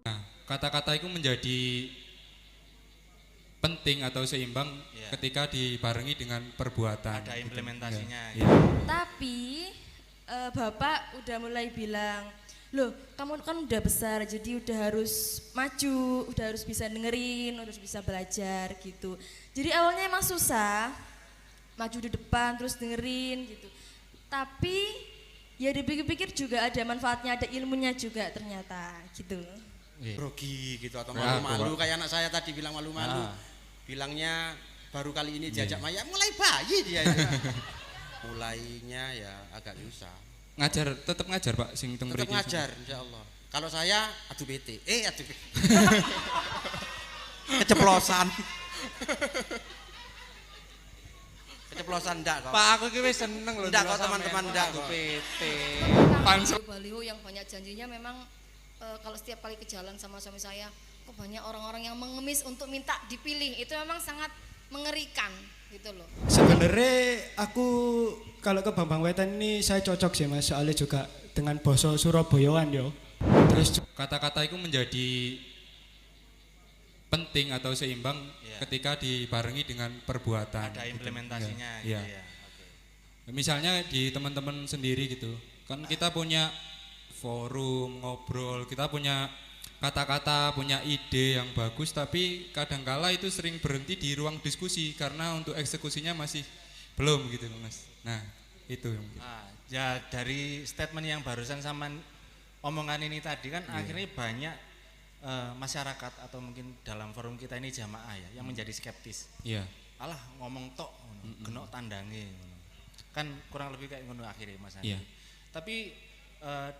Nah, kata-kata itu menjadi penting atau seimbang ketika dibarengi dengan perbuatan. Ada implementasinya. Gitu. Ya. Tapi Bapak udah mulai bilang, loh kamu kan udah besar jadi udah harus maju, udah harus bisa dengerin, harus bisa belajar gitu. Jadi awalnya emang susah, maju di depan terus dengerin gitu. Tapi ya dipikir-pikir juga ada manfaatnya, ada ilmunya juga ternyata gitu. Grogi gitu atau malu-malu kayak anak saya tadi bilang malu-malu. Bilangnya baru kali ini diajak Maya, mulai bayi dia itu. Mulainya ya agak susah. Ngajar, tetap ngajar Pak, sing teng Tetap mriki. ngajar insya Allah. Kalau saya adu PT, adu PT. Keceplosan. Keceplosan enggak kok. Pak aku ki wis seneng lho. Enggak kok teman-teman enggak kok. PT. Baliho yang banyak janjinya memang kalau setiap kali ke jalan sama suami saya kok banyak orang-orang yang mengemis untuk minta dipilih, itu memang sangat mengerikan gitu loh. Sebenarnya aku kalau ke Bambang Wetan ini saya cocok sih Mas, soalnya juga dengan boso Surabayaan yo. Terus Kata-kata itu menjadi penting atau seimbang ketika dibarengi dengan perbuatan. Ada gitu. implementasinya Ya. gitu ya. Oke. Misalnya di teman-teman sendiri gitu, kan kita punya forum ngobrol, kita punya kata-kata, punya ide yang bagus, tapi kadangkala itu sering berhenti di ruang diskusi karena untuk eksekusinya masih belum gitu Mas. Nah itu yang mungkin. Ya dari statement yang barusan sama omongan ini tadi kan akhirnya banyak masyarakat atau mungkin dalam forum kita ini jamaah ya yang menjadi skeptis. Iya. Alah ngomong tok, genok tandange. Kan kurang lebih kayak ngono akhirnya Mas Andi. Iya. Tapi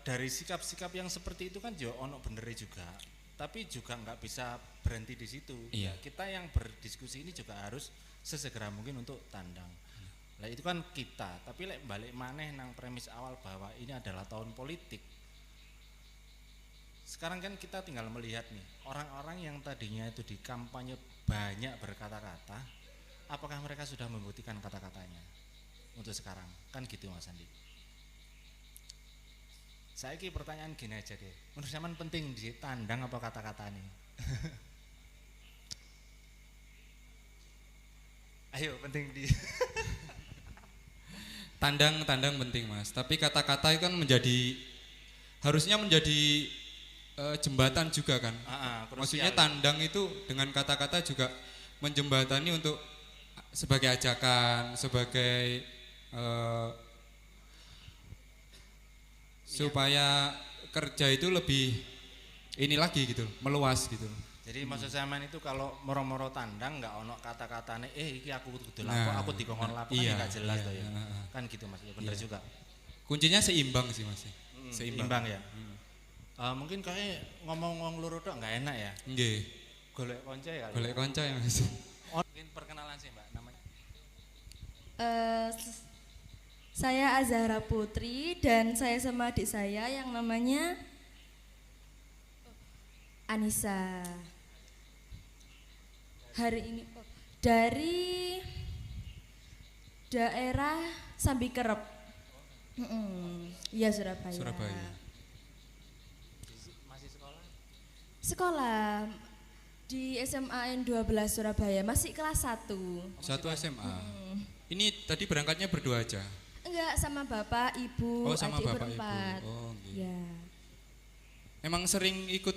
dari sikap-sikap yang seperti itu kan juga ono benernya juga. Tapi juga nggak bisa berhenti di situ. Iya. Kita yang berdiskusi ini juga harus sesegera mungkin untuk tandang. Lah itu kan kita, tapi balik maneh nang premis awal bahwa ini adalah tahun politik. Sekarang kan kita tinggal melihat nih, orang-orang yang tadinya itu di kampanye banyak berkata-kata, apakah mereka sudah membuktikan kata-katanya untuk sekarang? Kan gitu Mas Andi. Saya ki pertanyaan gini aja deh, menurut zaman penting ditandang apa kata-kata nih? Ayo penting di Tandang penting Mas, tapi kata-kata itu kan harusnya menjadi jembatan juga kan. Maksudnya tandang itu dengan kata-kata juga menjembatani untuk sebagai ajakan, sebagai supaya kerja itu lebih ini lagi gitu, meluas gitu. Jadi maksud zaman itu kalau moro-moro tandang nggak ono kata-katane iki aku kudu lapo, aku dikongkon lapo kan nggak jelas toh ya. Kan gitu Mas, ya bener juga. Kuncinya seimbang sih Mas. Seimbang ya. Mungkin kayak ngomong loro tok nggak enak ya. Nggih. Golek konco ya. Golek kanca ya Mas. Mungkin perkenalan sih Mbak namanya. Saya Azahra Putri dan saya sama adik saya yang namanya Anissa. Hari ini dari daerah Sambikerep. Iya Surabaya. Surabaya. Masih sekolah? Sekolah di SMA N12 Surabaya, masih kelas 1. Satu SMA. Ini tadi berangkatnya berdua aja. Enggak, sama bapak, ibu, Oh, sama adik bapak, berempat. ibu. Oh, gitu. Ya. Emang sering ikut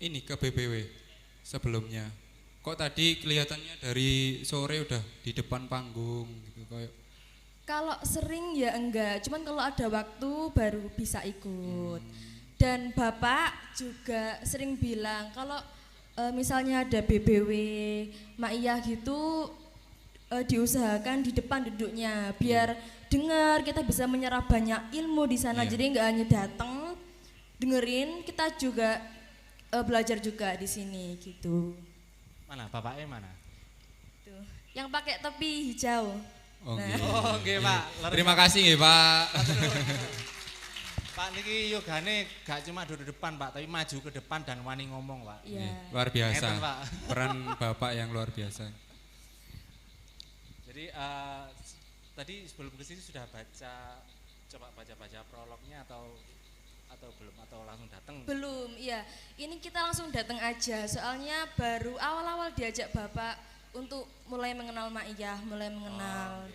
ini ke BBW sebelumnya. Kok tadi kelihatannya dari sore udah di depan panggung gitu kayak. Kalau sering ya enggak, cuman kalau ada waktu baru bisa ikut. Dan bapak juga sering bilang kalau misalnya ada BBW Maiyah gitu diusahakan di depan duduknya biar dengar, kita bisa menyerap banyak ilmu di sana. Jadi enggak hanya datang dengerin, kita juga belajar juga di sini gitu. Mana bapaknya mana? Tuh, yang pakai topi hijau. Oh, Nah. gitu. Oh, nggih Pak. Terima kasih nggih Pak. Pak niki yogane gak cuma duduk depan Pak, tapi maju ke depan dan wani ngomong Pak. Iya. Luar biasa. Ngeten, Pak. Peran Bapak yang luar biasa. Jadi tadi sebelum ke sini sudah coba baca prolognya atau atau belum atau langsung datang? Belum, iya. Ini kita langsung datang aja. Soalnya baru awal-awal diajak Bapak untuk mulai mengenal Maiyah, mulai mengenal.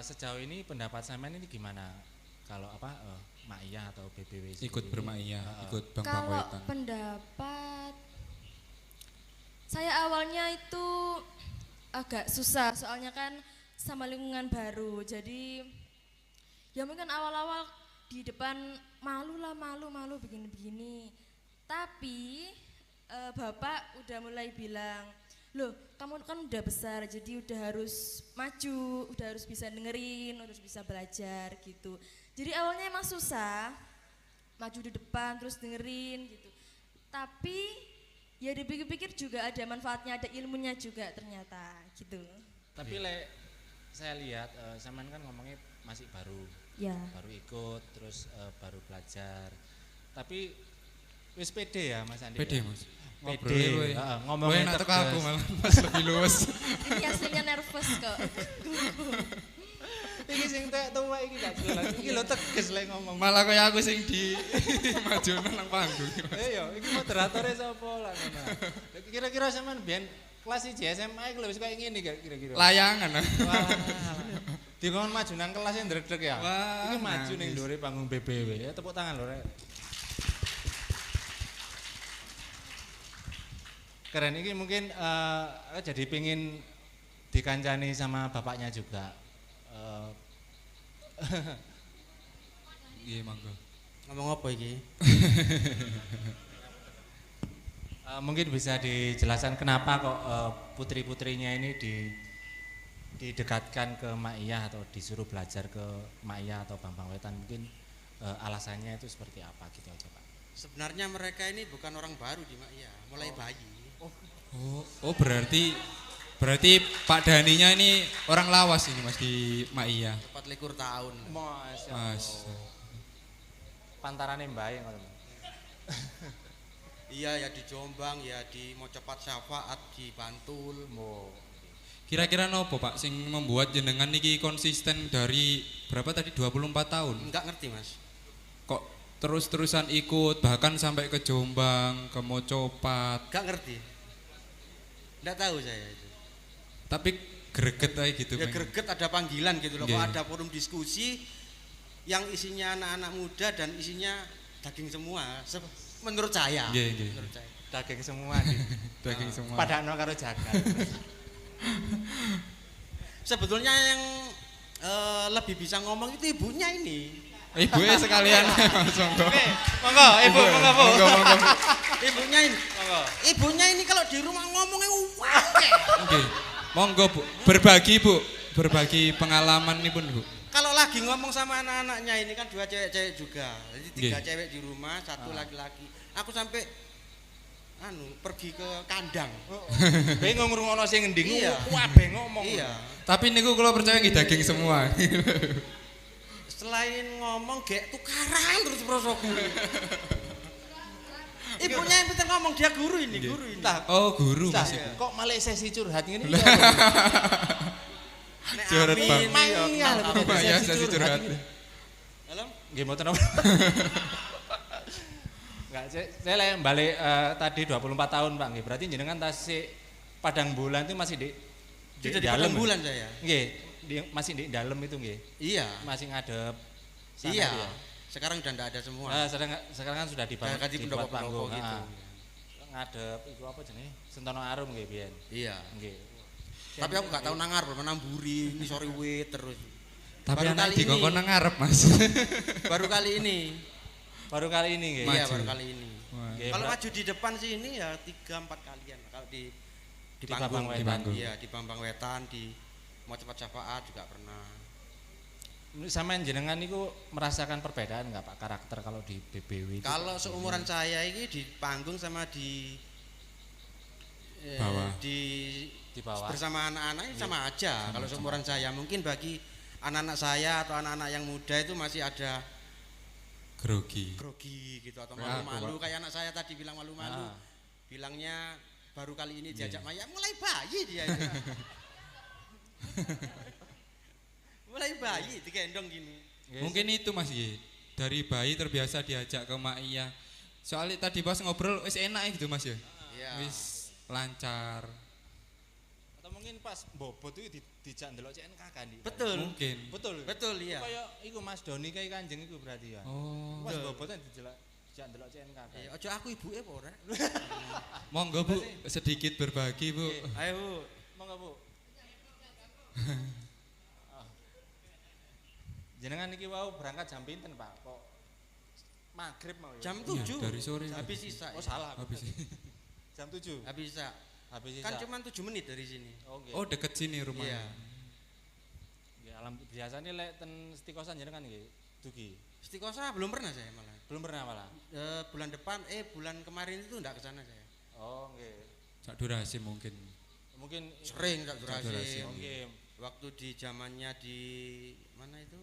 Sejauh ini pendapat sampean ini gimana? Kalau Maiyah atau BBW sendiri? Ikut bermaiyah, ikut Bang Kalau Wetan. pendapat saya awalnya itu agak susah, soalnya kan sama lingkungan baru. Jadi ya mungkin awal-awal di depan malu begini-begini. Tapi Bapak udah mulai bilang, loh kamu kan udah besar, jadi udah harus maju, udah harus bisa dengerin, harus bisa belajar gitu. Jadi awalnya emang susah, maju di depan terus dengerin gitu. Tapi ya dipikir-pikir juga ada manfaatnya, ada ilmunya juga ternyata gitu. Tapi saya lihat sampean kan ngomongnya masih baru. Ya. Baru ikut terus baru belajar. Tapi wis pede ya Mas Andi. Pede ya? Mas. Pede. Ngomongnya enak aku malah Mas lebih luwes. Ini aslinya nervous kok. Iki sing tuwa iki gak jelas. Iki lho tegas lek ngomong. Malah kayak aku sing di majuno nang panggung. Iya, iki moderatornya sapa lah ngono. Kira-kira sampean biyen kelas 1 SMA iki lho wis koyo ngene gak kira-kira. Layangan. Wah. Dikon maju nang kelas yang ndredeg ya. Wah, Iki maju ning nangis. ndore panggung BBW. Ya tepuk tangan lho rek. Keren iki mungkin jadi pengin dikancani sama bapaknya juga. Iya mangga. Ngomong apa iki? Mungkin bisa dijelaskan kenapa kok putri-putrinya ini didekatkan ke Maiyah atau disuruh belajar ke Maiyah atau Bambang Wetan, mungkin alasannya itu seperti apa gitu aja Pak. Sebenarnya mereka ini bukan orang baru di Maiyah, mulai bayi. Oh berarti Pak Daninya ini orang lawas ini Mas di Maiyah. 4 tahun. Mas. Pantarane mbae ngono. Iya ya di Jombang, ya di Mojopat Syafaat, di Bantul. Kira-kira nopo Pak sing membuat jenengan niki konsisten dari berapa tadi 24 tahun? Enggak ngerti Mas. Kok terus-terusan ikut bahkan sampai ke Jombang, ke Mojopat. Enggak ngerti. Enggak tahu saya itu. Tapi greget aja gitu. Ya pengen. greget ada panggilan gitu loh. Nggih. Kok ada forum diskusi yang isinya anak-anak muda dan isinya daging semua. Menurut saya. Nggih. Menurut saya. Daging semua di Daging semua. padakno karo jagat. Sebetulnya yang lebih bisa ngomong itu ibunya ini. Ibunya sekalian Mas monggo. Monggo, Ibu, monggo. Monggo. Ibunya ini. Monggo. Ibunya ini kalau di rumah ngomongnya wake. Nggih. Monggo Bu, berbagi pengalaman nih pun Bu. Kalau lagi ngomong sama anak-anaknya ini kan 2 cewek-cewek juga. Jadi 3 Nggih. cewek di rumah, 1 laki-laki. Aku sampai pergi ke kandang. Bingung ngrungokno sing ngendi Iya. kabeh ngomong. Iya. Tapi niku kalau percaya nggih daging semua. Selain ngomong gek tukaran terus prosoku. Ibunya yang pintar ngomong, dia guru ini. Oh, guru Tah, Mas. kok malah sesi curhat ngene iki. Nek Curhat, Amin Bang. ini ya, Iya, kenal. lebih Ya, sesi curhat. Dalam? Nggih mboten apa. Enggak, saya lah balik tadi 24 tahun Pak nggih. Berarti jenengan tasik Padang Bulan itu masih di Sudah di dalam. Padang Bulan saya. Nggih, masih di dalam itu nggih. Iya. Masih ngadep sana Iya. itu ya. Sekarang udah enggak ada semua. Sekarang kan sudah di Udah ganti dibuat pendopo-pendopo panggung. gitu. Ngadep itu apa jenenge? Sentono Arum nggih biyen. Iya. Nggih. Tapi aku nggak tahu nangar, pernah namburi, ini sorry wait terus. Tapi Baru anak kali dikongkon ini. nang ngarep Mas. Baru kali ini. Baru kali ini nggih. Iya, Maju. baru kali ini. Wah. Nggih, Kalau Pak. maju di depan sini ya 3-4 kalian. Kalau di Di Bambang Wetan. Di panggung. Iya, di Bambang Wetan, di Mau Cepat Syafaat juga pernah. Sampean jenengan niku merasakan perbedaan enggak Pak karakter kalau di BBW itu? Kalau seumuran saya ini di panggung sama di Bawah. Di bawah. bersama anak-anak ini sama aja. Kalau seumuran saya mungkin bagi anak-anak saya atau anak-anak yang muda itu masih ada Grogi. grogi gitu atau Ya, malu-malu kayak anak saya tadi bilang malu-malu. Ah. Bilangnya baru kali ini diajak Maya mulai bayi dia itu. mulai bayi digendong gini. Mungkin itu Mas nggih. dari bayi terbiasa diajak ke Mak Iya. Soalnya tadi pas ngobrol wis enak gitu Mas ya. Iya. Wis lancar. Atau mungkin pas bobot itu dijak ndelok CNK kan di. Betul. Mungkin. Betul. Betul iya. Kayak iku Mas Doni kayak Kanjeng iku berarti ya. Oh. Pas Betul. bobotnya dijak ndelok CNK kan. Iya, ojo aku ibuke apa ora? Monggo Bu, sedikit berbagi Bu. Ayo Bu. Monggo Bu. Oh. Jenengan iki wau berangkat jam pinten Pak? Kok maghrib mau ya? Jam Iya, 7. dari sore. Habis sisa. Oh salah. Habis. Jam 7. Habis sisa. Habis Kan sisa. cuma 7 menit dari sini. Oh nggih. Oh, deket sini rumahnya. Iya. Nggih, alam biasanya lek ten Stikosan jenengan nggih dugi. Istiqosah belum pernah saya malah. Belum pernah malah. Bulan kemarin itu enggak ke sana saya. Oh nggih. Sak durasi mungkin. Mungkin Sering tak durasi. durasi. Oh nggih. Waktu di zamannya di mana itu?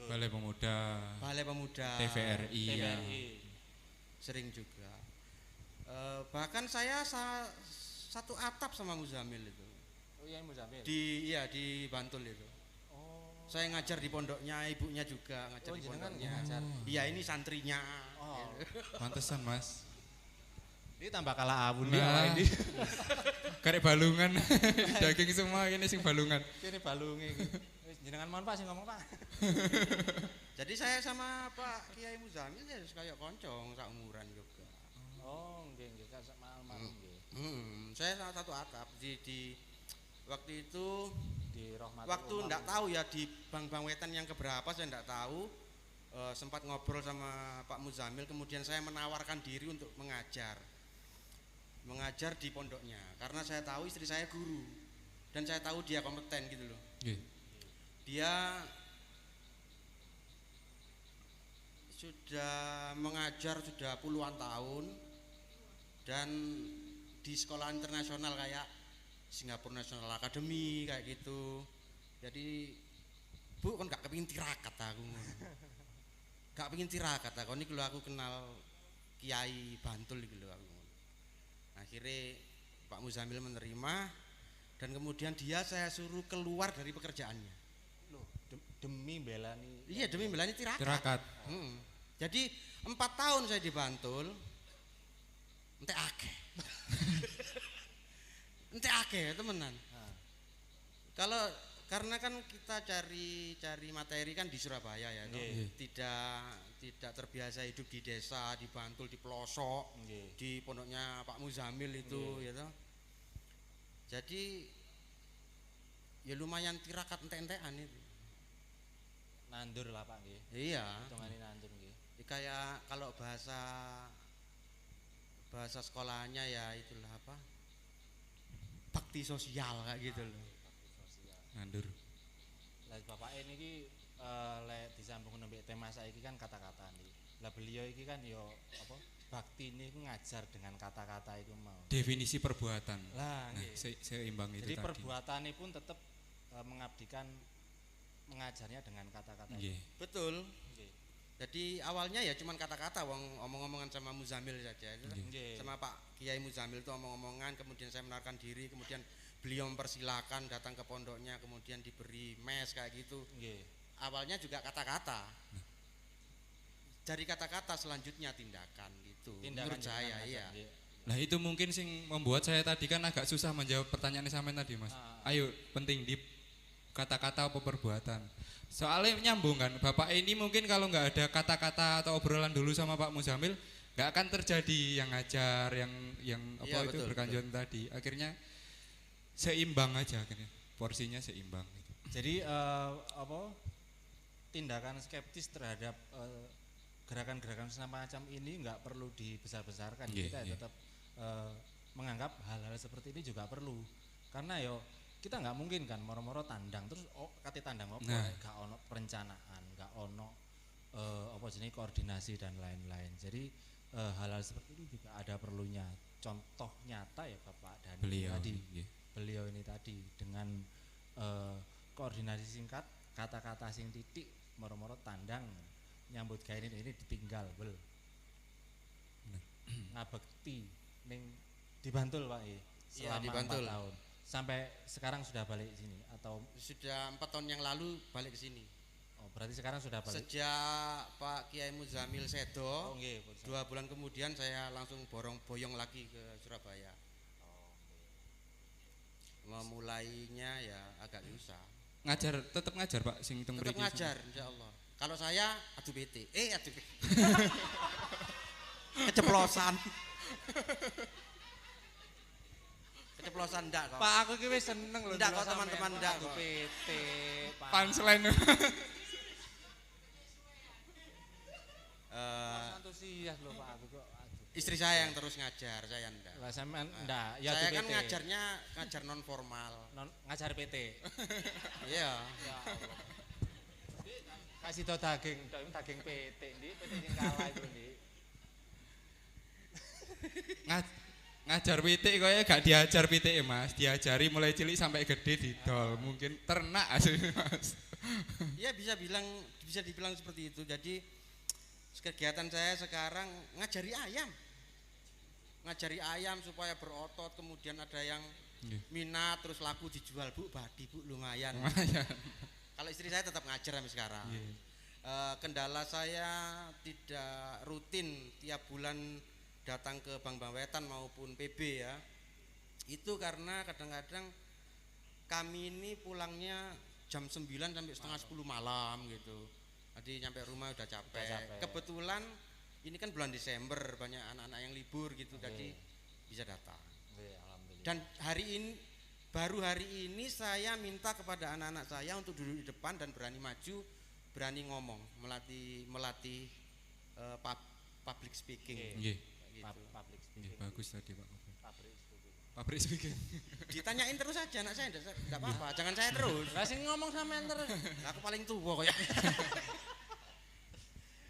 Balai Pemuda, Balai Pemuda. TVRI. Ya. TVRI. Sering juga. Bahkan saya satu atap sama Muzamil itu. Oh iya Muzamil. Di Bantul itu. Oh. Saya ngajar di pondoknya, ibunya juga ngajar Oh di jenengan pondoknya. ngajar. Iya, ini santrinya. Oh. Pantesan Mas. Ini tambah kalah abun Nah. ini. Karek balungan. Daging semua ini sing balungan. Ini balunge iki. Wis jenengan mohon Pak sing ngomong Pak. Jadi saya sama Pak Kiai Muzamil ya kayak koncong sak umuran juga. Oh nggih nggih sak malam nggih. Saya satu atap di waktu itu Di Rahmatul waktu Umam. ndak tahu ya di Bang Wetan yang keberapa saya ndak tahu. Sempat ngobrol sama Pak Muzamil, kemudian saya menawarkan diri untuk mengajar di pondoknya karena saya tahu istri saya guru dan saya tahu dia kompeten gitu loh. Nggih. Dia sudah mengajar sudah puluhan tahun dan di sekolah internasional kayak Singapore National Academy kayak gitu. Jadi Bu kan gak kepingin tirakat aku. Gak pengen tirakat aku ini kalau aku kenal Kiai Bantul gitu aku. Akhirnya Pak Muzamil menerima dan kemudian saya suruh keluar dari pekerjaannya. Loh, demi belani. Iya demi belani tirakat. Tirakat. Jadi 4 tahun saya di Bantul, entek akeh. Entek akeh temenan. Karena kan kita cari materi kan di Surabaya ya, toh. Tidak terbiasa hidup di desa, di Bantul, di pelosok, di pondoknya Pak Muzamil itu, ya toh. Jadi ya lumayan tirakat entek-entekan itu. Nandur lah Pak nggih. Iya. Hitungane nandur nggih. Kayak kalau bahasa sekolahnya ya itulah apa? Bakti sosial kayak gitu loh. Nandur. Lah Bapak niki lek disambung nembe tema saiki kan kata-kata nih. Lah beliau iki kan yo apa? Bakti ini ngajar dengan kata-kata itu mau. Definisi perbuatan. Lah nggih. Seimbang itu Jadi tadi. perbuatannya pun tetap mengabdikan mengajarnya dengan kata-kata. Nggih. Betul. Nggih. Jadi awalnya ya cuman kata-kata omong-omongan sama Muzamil saja itu kan. Nggih. Sama Pak Kiai Muzamil itu omong-omongan, kemudian saya menawarkan diri, kemudian beliau mempersilahkan datang ke pondoknya, kemudian diberi mes kayak gitu. Nggih. Awalnya juga kata-kata. Dari kata-kata selanjutnya tindakan gitu. Tindakan Menurut saya jenengan iya. ngajar, nggih. Nah itu mungkin sing membuat saya tadi kan agak susah menjawab pertanyaan sampean tadi Mas. Ayo penting di kata-kata apa perbuatan. Soalnya nyambung kan, Bapak ini mungkin kalau nggak ada kata-kata atau obrolan dulu sama Pak Muzamil, nggak akan terjadi yang ngajar, yang apa Iya, itu betul, berkanjuan tadi. Akhirnya seimbang aja akhirnya, porsinya seimbang. Jadi apa tindakan skeptis terhadap gerakan-gerakan semacam ini nggak perlu dibesar-besarkan. Iya, Kita iya. tetap menganggap hal-hal seperti ini juga perlu. Karena yo kita nggak mungkin kan moro-moro tandang terus kate tandang apa Nah. gak ono perencanaan, gak ono apa jenis koordinasi dan lain-lain. Jadi hal-hal seperti ini juga ada perlunya. Contoh nyata ya Bapak Dani Beliau, tadi. iya. Beliau ini tadi dengan koordinasi singkat, kata-kata sing titik, moro-moro tandang, nyambut gawe ini ditinggal, bel. Ngabekti ning di Bantul Pak Iya, selama di Bantul. 4 tahun. Sampai sekarang sudah balik sini atau Sudah 4 tahun yang lalu balik ke sini. Oh, berarti sekarang sudah balik. Sejak Pak Kiai Muzamil Sedo, Oh, nggih, 2 bulan kemudian saya langsung boyong lagi ke Surabaya. Memulainya ya agak susah. Ngajar, tetap ngajar Pak sing teng Tetap mriki. ngajar insya Allah. Kalau saya adu PT, adu PT. Keceplosan. Keceplosan enggak kok. Pak, aku ki wis seneng lho. Ndak ndelok kok, teman-teman, sampean ndak adu kok. PT, Pak. Punchline. Antusias lho Pak, aku kok adu. Istri saya yang terus ngajar, saya enggak. Lah sampean ndak, ya Saya adu kan PT. ngajarnya ngajar non formal. Ngajar PT. Iya. Ya Allah. Kasih tau daging PT, Ndik. PT sing kalah itu, Ndik. Ngajar pitik kok gak diajar pitik Mas, diajari mulai cilik sampai gede didol. Mungkin ternak aslinya Mas. Iya bisa dibilang seperti itu. Jadi kegiatan saya sekarang ngajari ayam supaya berotot, kemudian ada yang Nggih. minat terus laku dijual Bu, badi Bu, lumayan. Lumayan. Kalau istri saya tetap ngajar sampai sekarang. Nggih. Kendala saya tidak rutin tiap bulan datang ke Bank Wetan maupun PB ya. Itu karena kadang-kadang kami ini pulangnya jam 9 sampai setengah 10 malam gitu. Jadi nyampe rumah udah capek. Kebetulan ini kan bulan Desember, banyak anak-anak yang libur gitu, jadi bisa datang. Alhamdulillah. Dan baru hari ini saya minta kepada anak-anak saya untuk duduk di depan dan berani maju, berani ngomong, melatih public speaking. Nggih. Gitu. Public Nggih, speaking. bagus tadi Pak. Public speaking. Pabrik speaking. Ditanyain terus aja anak saya, enggak apa-apa, jangan saya terus. Lah sing ngomong sampean terus. Aku paling tua kok ya.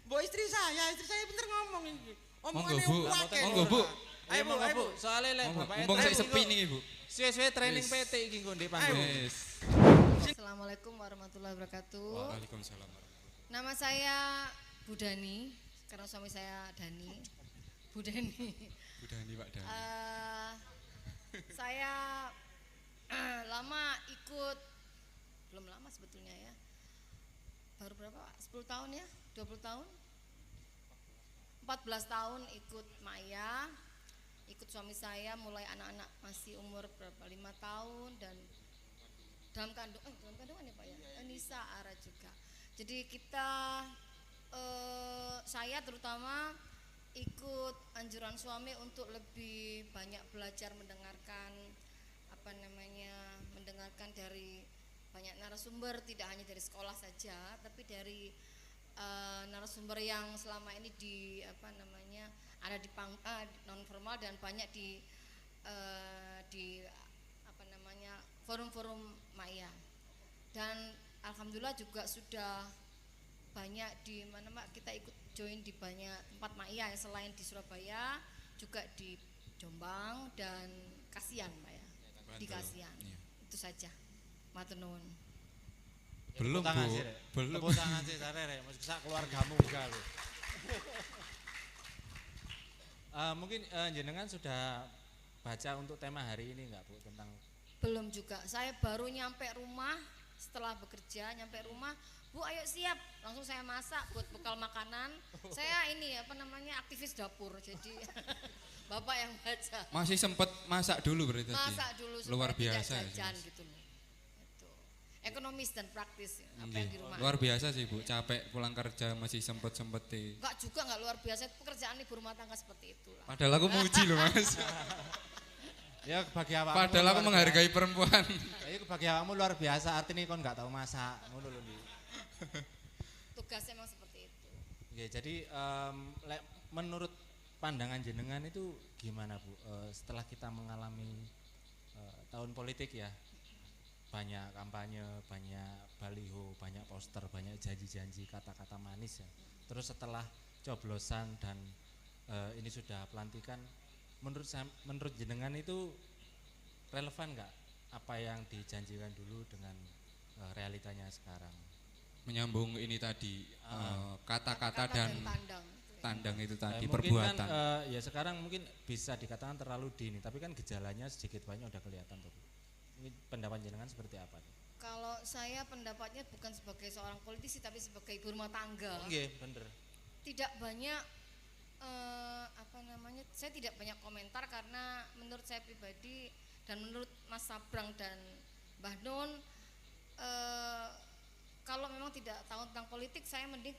Mbok istri saya pinter ngomong ini. Omongannya Monggo, Bu. akeh. Monggo, Bu. Ayo Bu, ayo Bu. Soale lek bapake Mumpung saya training sepi kok. nih Bu. Suwe-suwe training Wis. PT iki nggo ndek panggung. Yes. Assalamualaikum warahmatullahi wabarakatuh. Waalaikumsalam. Nama saya Budani, karena suami saya Dani. Budani. Udah nih Pak Dan. Saya lama ikut, belum lama sebetulnya ya. Baru berapa Pak? 10 tahun ya? 20 tahun? 14 tahun ikut Maya. Ikut suami saya mulai anak-anak masih umur berapa? 5 tahun dan dalam kandungan ya Pak ya? Nisa Ara juga. Jadi kita saya terutama ikut anjuran suami untuk lebih banyak belajar mendengarkan mendengarkan dari banyak narasumber, tidak hanya dari sekolah saja tapi dari narasumber yang selama ini ada di non formal dan banyak di forum-forum Maya. Dan alhamdulillah juga sudah banyak di mana kita ikut join di banyak tempat Maya ya, selain di Surabaya juga di Jombang dan Kasian Pak ya. Di Kasian. Iya. Itu saja. Matur nuwun. Belum Tepuk tangan Bu. sih, Rek. Belum. Tepuk tangan sih Rek, mesti sak keluargamu enggak lho. Mungkin jenengan sudah baca untuk tema hari ini enggak Bu tentang Belum juga. Saya baru nyampe rumah setelah bekerja, nyampe rumah, Bu ayo siap, langsung saya masak buat bekal makanan. Saya ini aktivis dapur, jadi Bapak yang baca. Masih sempet masak dulu berarti tadi. Masak dulu supaya Luar tidak biasa. jajan gitu loh. Itu. Ekonomis dan praktis apa Nggih. yang di rumah. Luar biasa sih Bu, capek pulang kerja masih sempet-sempet. Enggak juga enggak luar biasa, pekerjaan ibu rumah tangga seperti itulah. Padahal aku muji loh Mas. ya bagi awakmu. Padahal aku luar menghargai perempuan. biasa. Ya bagi awakmu luar biasa, artinya kon enggak tahu masak, ngono lho Ndi. Tugasnya memang seperti itu. Ya, jadi menurut pandangan jenengan itu gimana Bu? Setelah kita mengalami tahun politik ya, banyak kampanye, banyak baliho, banyak poster, banyak janji-janji, kata-kata manis ya. Terus setelah coblosan dan ini sudah pelantikan, menurut jenengan itu relevan nggak apa yang dijanjikan dulu dengan realitanya sekarang? Menyambung ini tadi kata-kata dan tandang. tandang itu tadi Mungkin perbuatan. kan ya sekarang mungkin bisa dikatakan terlalu dini, tapi kan gejalanya sedikit banyak udah kelihatan tuh. Ini pendapat jenengan seperti apa? Kalau saya pendapatnya bukan sebagai seorang politisi tapi sebagai ibu rumah tangga. Nggih, bener. Tidak banyak saya tidak banyak komentar karena menurut saya pribadi dan menurut Mas Sabrang dan Mbah Nun, kalau memang tidak tahu tentang politik saya mending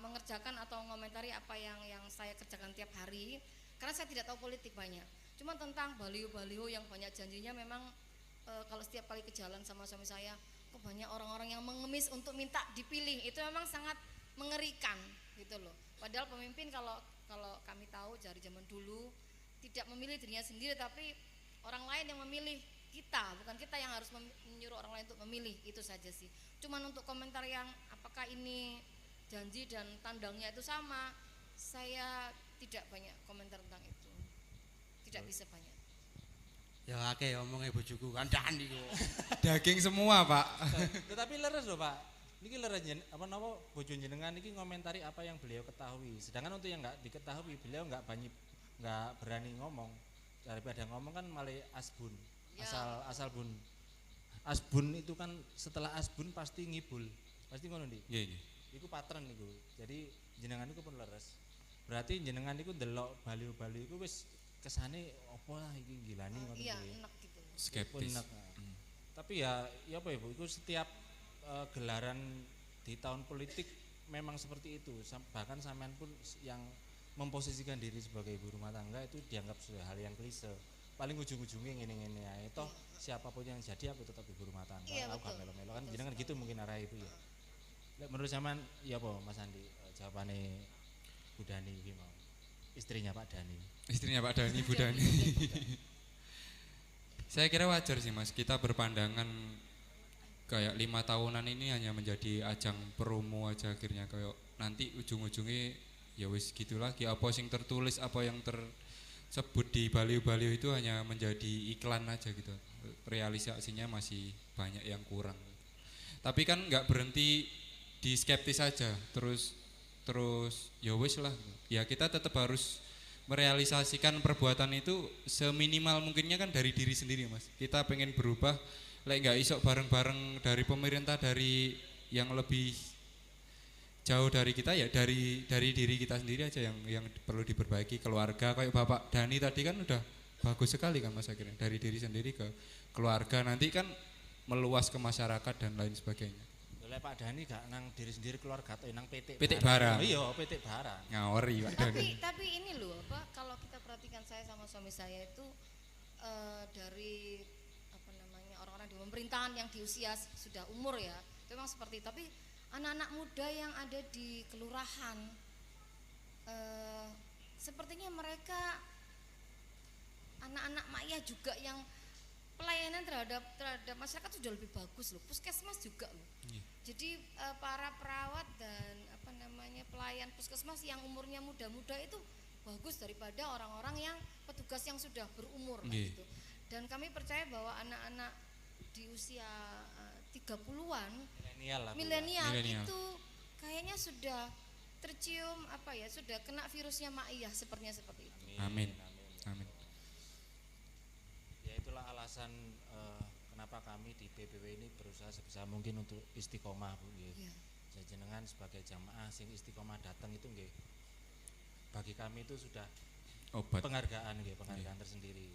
mengerjakan atau mengomentari apa yang saya kerjakan tiap hari karena saya tidak tahu politik banyak. Cuma tentang baliho-baliho yang banyak janjinya memang kalau setiap kali ke jalan sama suami saya kok banyak orang-orang yang mengemis untuk minta dipilih, itu memang sangat mengerikan gitu loh. Padahal pemimpin kalau kami tahu dari zaman dulu tidak memilih dirinya sendiri tapi orang lain yang memilih kita, bukan kita yang harus menyuruh orang lain untuk memilih, itu saja sih. Cuman untuk komentar yang apakah ini janji dan tandangnya itu sama, saya tidak banyak komentar tentang itu. Tidak bisa banyak. Ya akeh omongnya bojoku kandhani kok. Daging semua, Pak. Tetapi leres loh Pak. Niki leres bojo jenengan niki ngomentari apa yang beliau ketahui. Sedangkan untuk yang nggak diketahui beliau nggak berani ngomong. Daripada ngomong kan malah asbun. Ya. Asal bun. Asbun itu kan setelah asbun pasti ngibul. Pasti ngono Dik. Nggih, nggih. Iku patren niku. Jadi jenengan niku pun leres. Berarti jenengan niku ndelok baliho-baliho iku wis kesane apa lah iki gilani ngono Iya, kuwi. enak gitu. Skeptis. Enak. Tapi ya apa Ibu, itu setiap gelaran di tahun politik memang seperti itu. Bahkan sampean pun yang memposisikan diri sebagai ibu rumah tangga itu dianggap sudah hal yang klise. Paling ujung-ujungnya ngene-ngene ae. Toh siapapun yang jadi aku tetap ibu rumah tangga. Iya, Aku gak betul. melo-melo kan Betul jenengan sekali. gitu mungkin arah itu ya. Lek menurut sampean ya apa Mas Andi jawabane Bu Dani iki mau. Istrinya Pak Dani. Istrinya Pak Dani, Bu Dani. Saya kira wajar sih Mas, kita berpandangan kayak 5 tahunan ini hanya menjadi ajang promo aja akhirnya, kayak nanti ujung-ujungnya ya wis gitu lagi, apa yang tertulis, apa yang tersebut di baliho-baliho itu hanya menjadi iklan aja gitu, realisasinya masih banyak yang kurang. Tapi kan nggak berhenti di skeptis aja, terus ya wis lah, ya kita tetap harus merealisasikan perbuatan itu seminimal mungkinnya kan dari diri sendiri Mas. Kita pengen berubah, lek nggak isok bareng-bareng dari pemerintah, dari yang lebih jauh dari kita, ya dari diri kita sendiri aja yang perlu diperbaiki. Keluarga kayak Bapak Dani tadi kan udah bagus sekali kan Mas, akhirnya dari diri sendiri ke keluarga, nanti kan meluas ke masyarakat dan lain sebagainya. Lek Pak Dani gak nang diri sendiri keluarga atau nang PT barang. Oh, iya, PT barang. Ngawari Pak Dani. Tapi ini loh kalau kita perhatikan saya sama suami saya itu dari orang-orang di pemerintahan yang di usia sudah umur ya, itu memang seperti itu. Tapi anak-anak muda yang ada di kelurahan sepertinya mereka anak-anak Maya juga yang pelayanan terhadap masyarakat sudah lebih bagus loh. Puskesmas juga loh. Jadi para perawat dan pelayan puskesmas yang umurnya muda-muda itu bagus daripada orang-orang yang petugas yang sudah berumur gitu. Dan kami percaya bahwa anak-anak di usia 30-an milenial itu kayaknya sudah tercium sudah kena virusnya Maiyah sepertinya seperti itu. Amin. Amin. Ya itulah alasan kenapa kami di PPW ini berusaha sebisa mungkin untuk istiqomah Bu nggih. Iya. Jenengan sebagai jamaah sing istiqomah datang itu nggih. Bagi kami itu sudah Obat. penghargaan tersendiri.